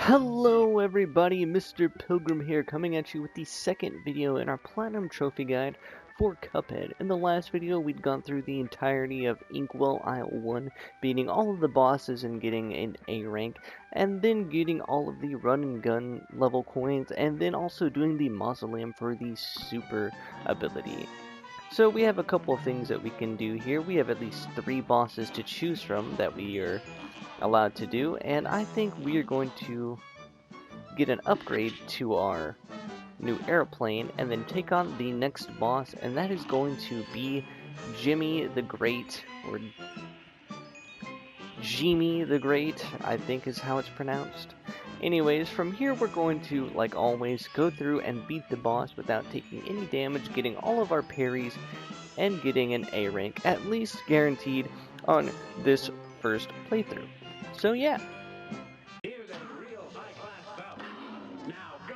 Hello everybody, Mr. Pilgrim here, coming at you with the second video in our Platinum Trophy Guide for Cuphead. In the last video, we'd gone through the entirety of Inkwell Isle 1, beating all of the bosses and getting an A rank, and then getting all of the run and gun level coins, and then also doing the mausoleum for the super ability. So we have a couple of things that we can do here. We have at least 3 bosses to choose from that we are allowed to do, and I think we are going to get an upgrade to our new airplane and then take on the next boss, and that is going to be Jimmy the Great, or Jimmy the Great, I think is how it's pronounced. Anyways, from here we're going to, like always, go through and beat the boss without taking any damage, getting all of our parries, and getting an A rank, at least guaranteed on this first playthrough. So yeah. Here's a real high-class bout. Now go!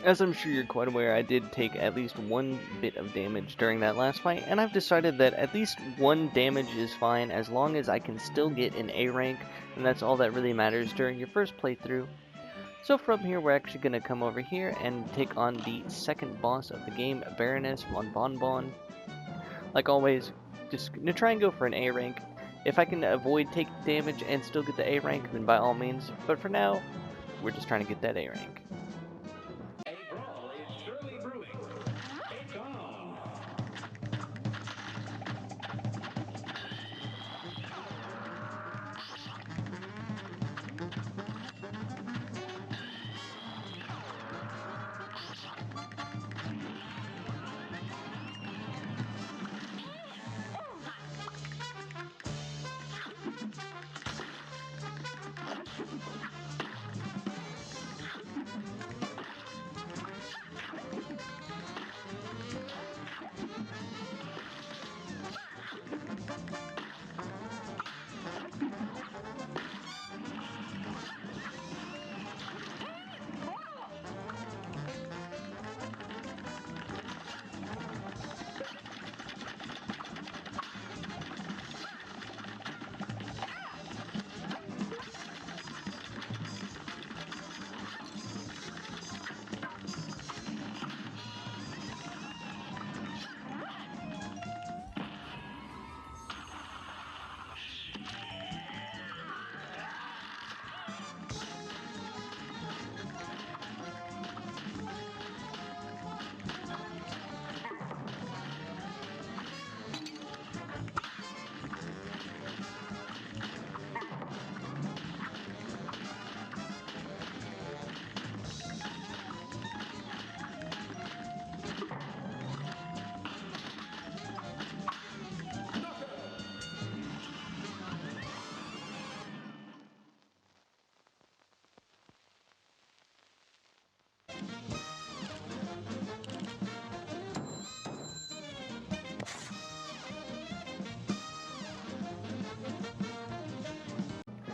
As I'm sure you're quite aware, I did take at least 1 bit of damage during that last fight, and I've decided that at least 1 damage is fine as long as I can still get an A rank, and that's all that really matters during your first playthrough. So from here, we're actually going to come over here and take on the second boss of the game, Baroness von Bonbon. Like always, just going to try and go for an A rank. If I can avoid taking damage and still get the A rank, then by all means, but for now, we're just trying to get that A rank.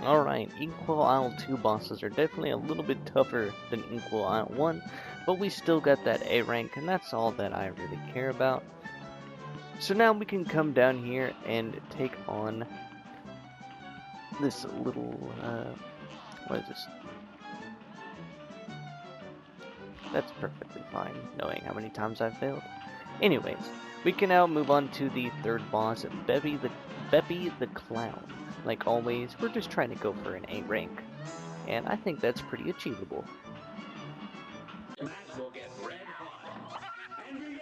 Alright, Inkwell Isle 2 bosses are definitely a little bit tougher than Inkwell Isle 1, but we still got that A rank, and that's all that I really care about. So now we can come down here and take on this little, what is this? That's perfectly fine, knowing how many times I've failed. Anyways, we can now move on to the third boss, Beppy the Clown. Like always, we're just trying to go for an A rank, and I think that's pretty achievable. The match will get red hot. And begin.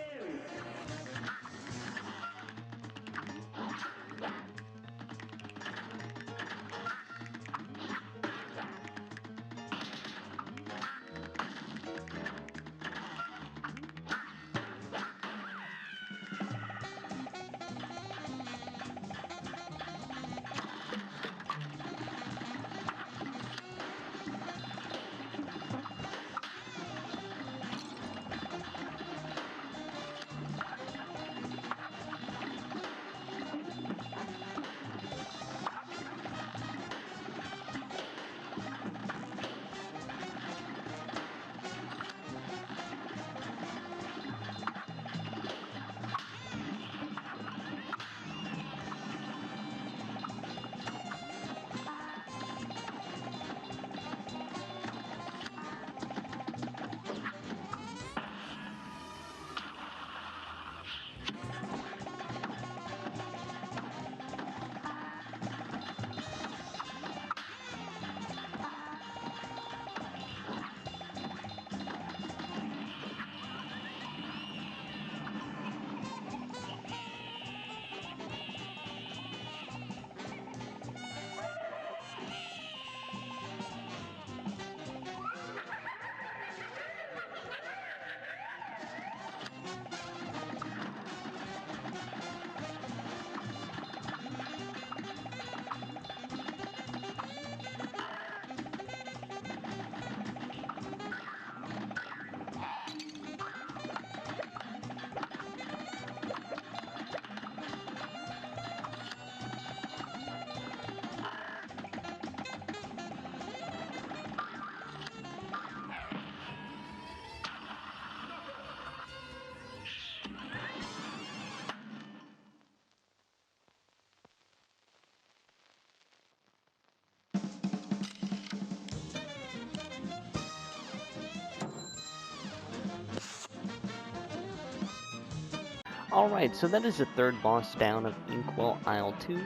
Alright, so that is the third boss down of Inkwell Isle 2.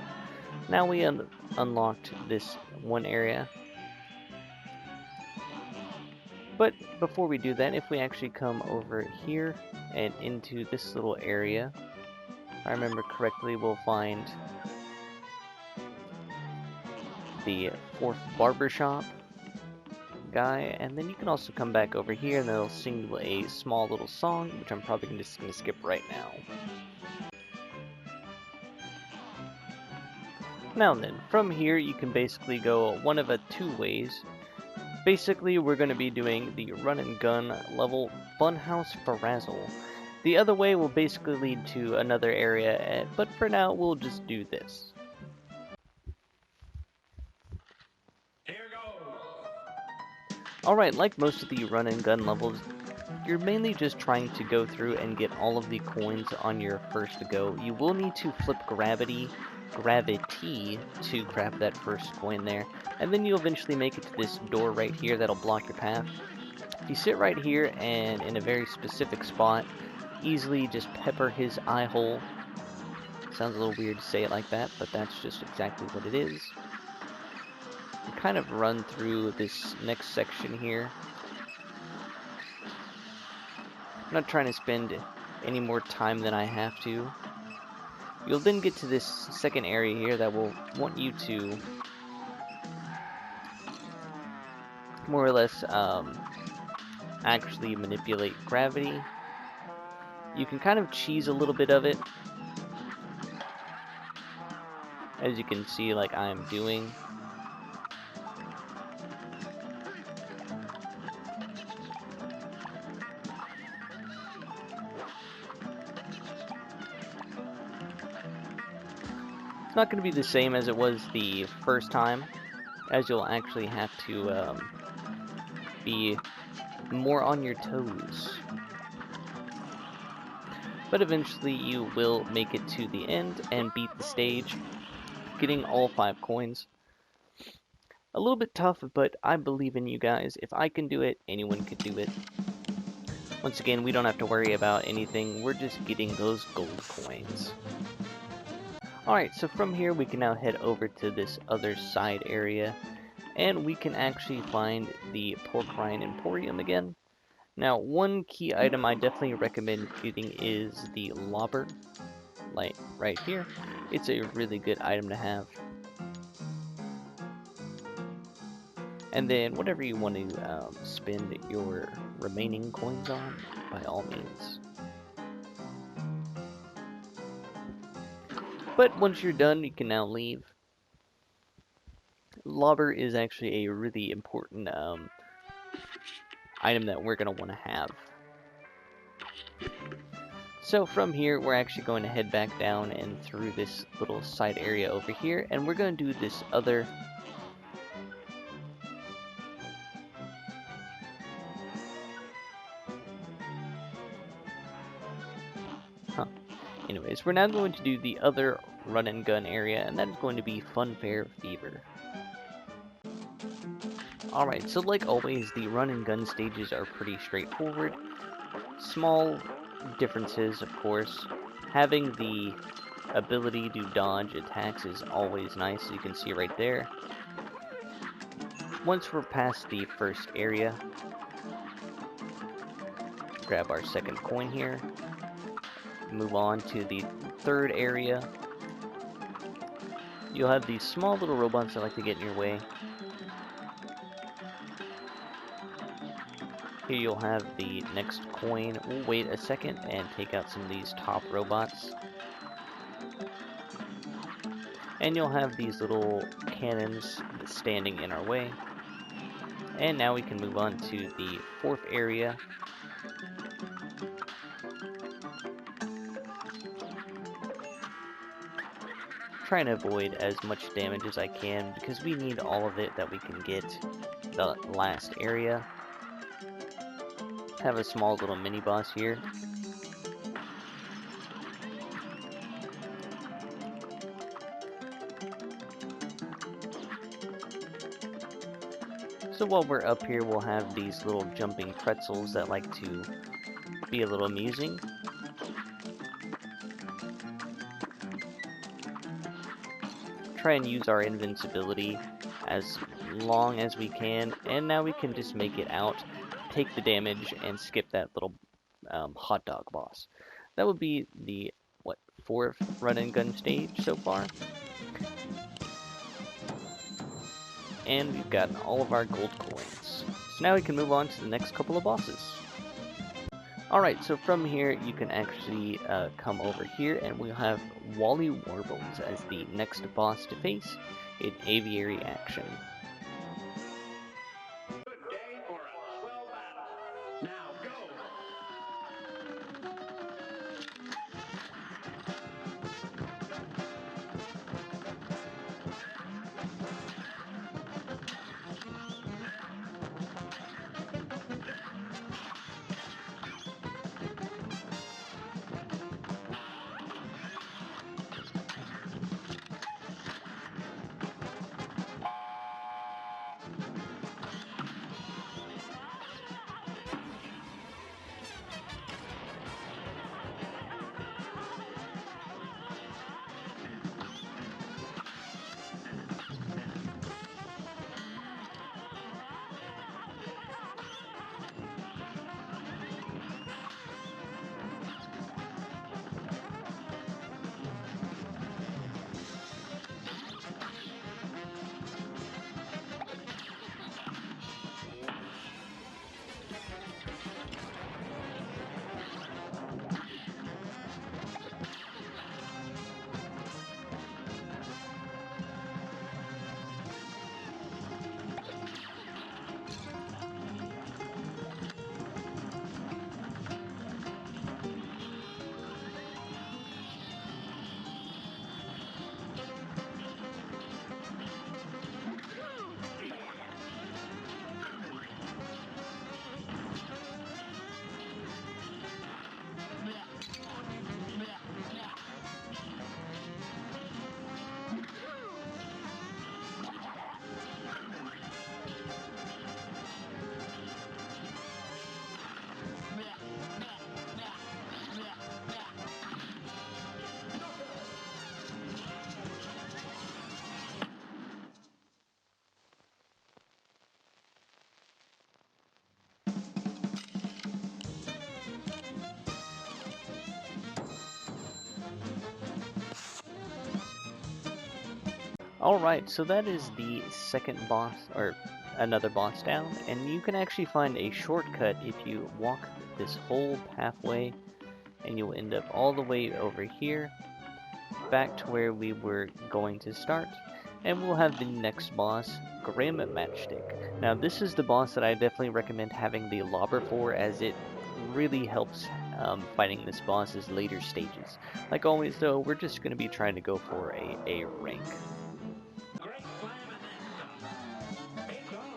Now we unlocked this one area. But before we do that, if we actually come over here and into this little area, if I remember correctly, we'll find the 4th barbershop guy, and then you can also come back over here and they'll sing you a small little song, which I'm probably just going to skip right now. Now then, from here you can basically go one of two ways. Basically, we're going to be doing the run and gun level Funhouse Frazzle. The other way will basically lead to another area, but for now we'll just do this. Here goes. Alright, like most of the run and gun levels, you're mainly just trying to go through and get all of the coins on your first go. You will need to flip gravity to grab that first coin there, and then you'll eventually make it to this door right here that'll block your path. If you sit right here and in a very specific spot, easily just pepper his eye hole. Sounds a little weird to say it like that, but that's just exactly what it is. You kind of run through this next section here. I'm not trying to spend any more time than I have to. You'll then get to this second area here that will want you to more or less actually manipulate gravity. You can kind of cheese a little bit of it, as you can see like I'm doing. It's not going to be the same as it was the first time, as you'll actually have to be more on your toes. But eventually you will make it to the end and beat the stage, getting all 5 coins. A little bit tough, but I believe in you guys. If I can do it, anyone can do it. Once again, we don't have to worry about anything. We're just getting those gold coins. Alright, so from here we can now head over to this other side area, and we can actually find the Pork Rind Emporium again. Now, one key item I definitely recommend getting is the lobber, like right here. It's a really good item to have. And then whatever you want to spend your remaining coins on, by all means. But once you're done, you can now leave. Lobber is actually a really important item that we're going to want to have. So from here, we're actually going to head back down and through this little side area over here, and we're going to do this other Anyways, we're now going to do the other run and gun area, and that is going to be Funfair Fever. Alright, so like always, the run and gun stages are pretty straightforward. Small differences, of course. Having the ability to dodge attacks is always nice, you can see right there. Once we're past the first area, grab our second coin here, move on to the third area. You'll have these small little robots that like to get in your way. Here you'll have the next coin. We'll wait a second and take out some of these top robots. And you'll have these little cannons standing in our way. And now we can move on to the fourth area. Trying to avoid as much damage as I can because we need all of it that we can get the last area. Have a small little mini boss here. So while we're up here, we'll have these little jumping pretzels that like to be a little amusing. Try and use our invincibility as long as we can, and now we can just make it out, take the damage, and skip that little hot dog boss. That would be the, fourth run and gun stage so far. And we've gotten all of our gold coins. So now we can move on to the next couple of bosses. Alright, so from here you can actually come over here and we'll have Wally Warbles as the next boss to face in Aviary Action. Good day for a swell battle. Now go. Alright, so that is the second boss, or another boss down, and you can actually find a shortcut if you walk this whole pathway, and you'll end up all the way over here, back to where we were going to start, and we'll have the next boss, XXMRPILGRIMXX. Now this is the boss that I definitely recommend having the lobber for, as it really helps fighting this boss's later stages. Like always though, we're just going to be trying to go for a A rank. Great slam and then some. It's on.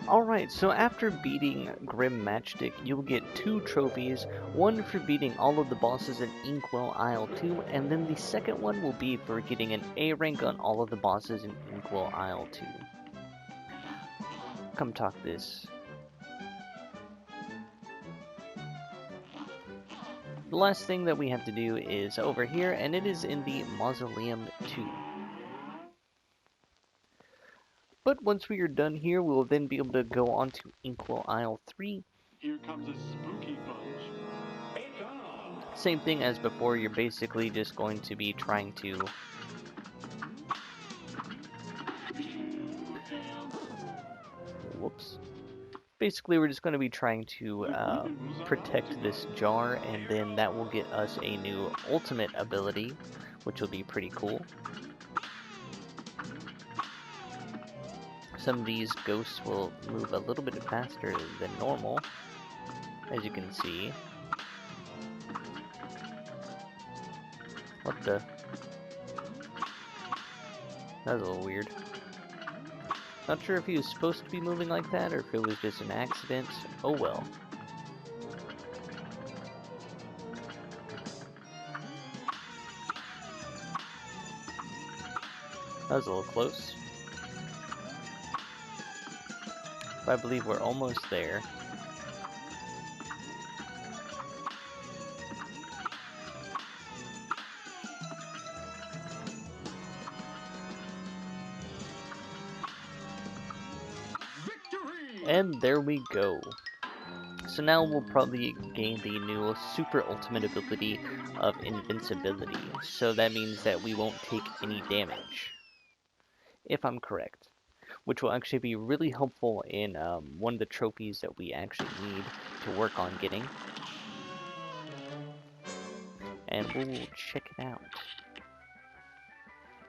Alright, so after beating XXMRPILGRIMXX, you'll get 2 trophies, one for beating all of the bosses in Inkwell Isle 2, and then the second one will be for getting an A rank on all of the bosses in Inkwell Isle 2. Come talk this. The last thing that we have to do is over here, and it is in the Mausoleum 2. But once we are done here, we will then be able to go on to Inkwell Isle 3. Here comes a spooky bunch. It's on. Same thing as before, you're basically just going to be trying to... Whoops. Basically, we're just going to be trying to protect this jar, and then that will get us a new ultimate ability, which will be pretty cool. Some of these ghosts will move a little bit faster than normal, as you can see. What the? That was a little weird. Not sure if he was supposed to be moving like that, or if it was just an accident. Oh well. That was a little close. I believe we're almost there. Victory! And there we go. So now we'll probably gain the new super ultimate ability of invincibility. So that means that we won't take any damage, if I'm correct. Which will actually be really helpful in one of the trophies that we actually need to work on getting. And we'll check it out.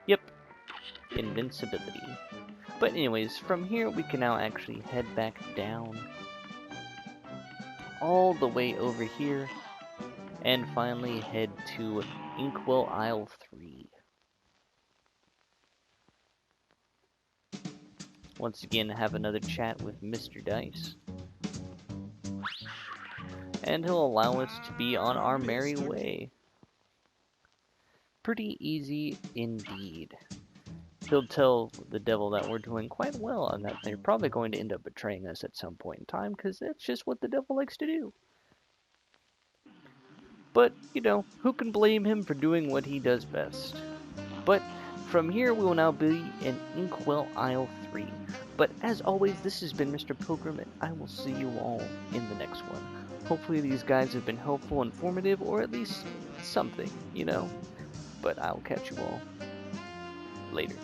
Yep, invincibility. But anyways, from here we can now actually head back down all the way over here and finally head to Inkwell Isle 3. Once again, have another chat with Mr. Dice. and he'll allow us to be on our merry way. Pretty easy indeed. He'll tell the devil that we're doing quite well and that they're probably going to end up betraying us at some point in time, because that's just what the devil likes to do. But, you know, who can blame him for doing what he does best? But from here, we will now be in Inkwell Isle 3. But as always, this has been Mr. Pilgrim, and I will see you all in the next one. Hopefully these guides have been helpful, informative, or at least something, you know? But I'll catch you all later.